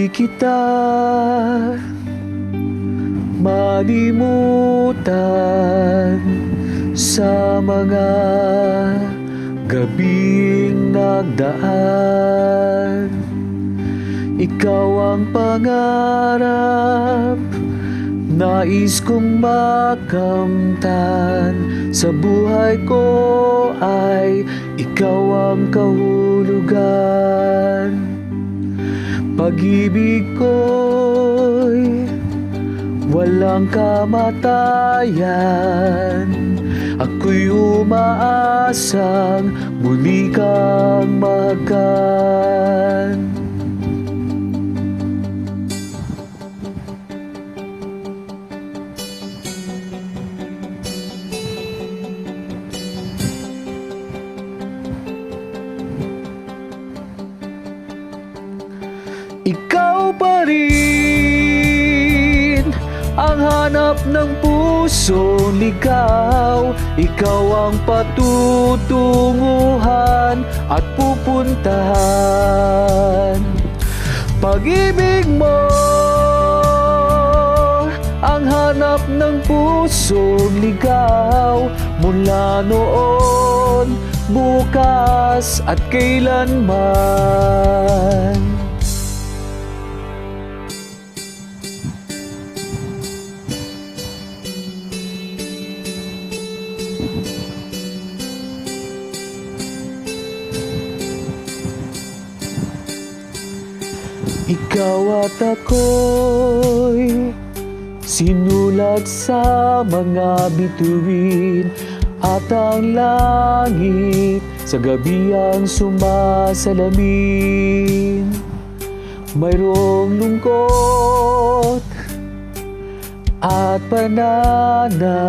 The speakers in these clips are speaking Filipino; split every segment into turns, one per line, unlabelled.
Di kita malimutan sa mga gabing nagdaan. Ikaw ang pangarap, nais kong makamtan. Sa buhay ko ay ikaw ang kahulugan. Pag-ibig ko'y walang kamatayan. Ako'y umaasang muli kang makan. Ikaw pa rin ang hanap ng pusong ligaw. Ikaw ang patutunguhan at pupuntahan. Pag-ibig mo ang hanap ng pusong ligaw. Mula noon, bukas at kailanman. Ikaw at ako'y sinulat sa mga bituin, at ang langit sa gabi ang sumasalamin. Mayroong lungkot at pananabik,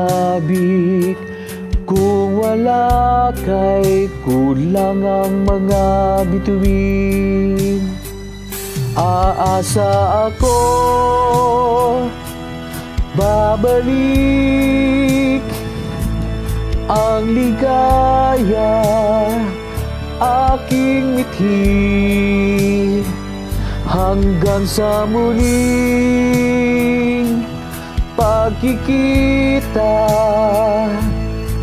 kung wala kay kulang ang mga bituin. Aasa ako, babalik ang ligaya, aking mithi, hanggang sa muling pagkikita.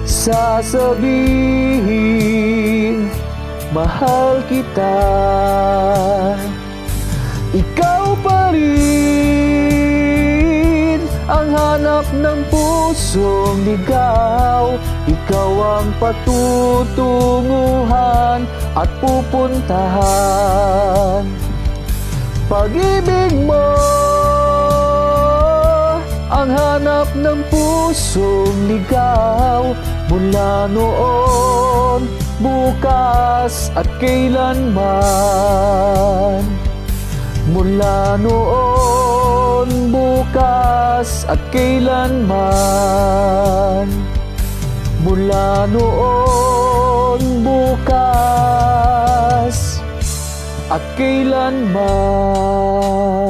Sasabihin, mahal kita. Ikaw pa rin ang hanap ng pusong ligaw. Ikaw ang patutunguhan at pupuntahan. Pag-ibig mo ang hanap ng pusong ligaw. Mula noon, bukas at kailanman. Mula noon, bukas at kailanman. Mula noon, bukas at kailanman.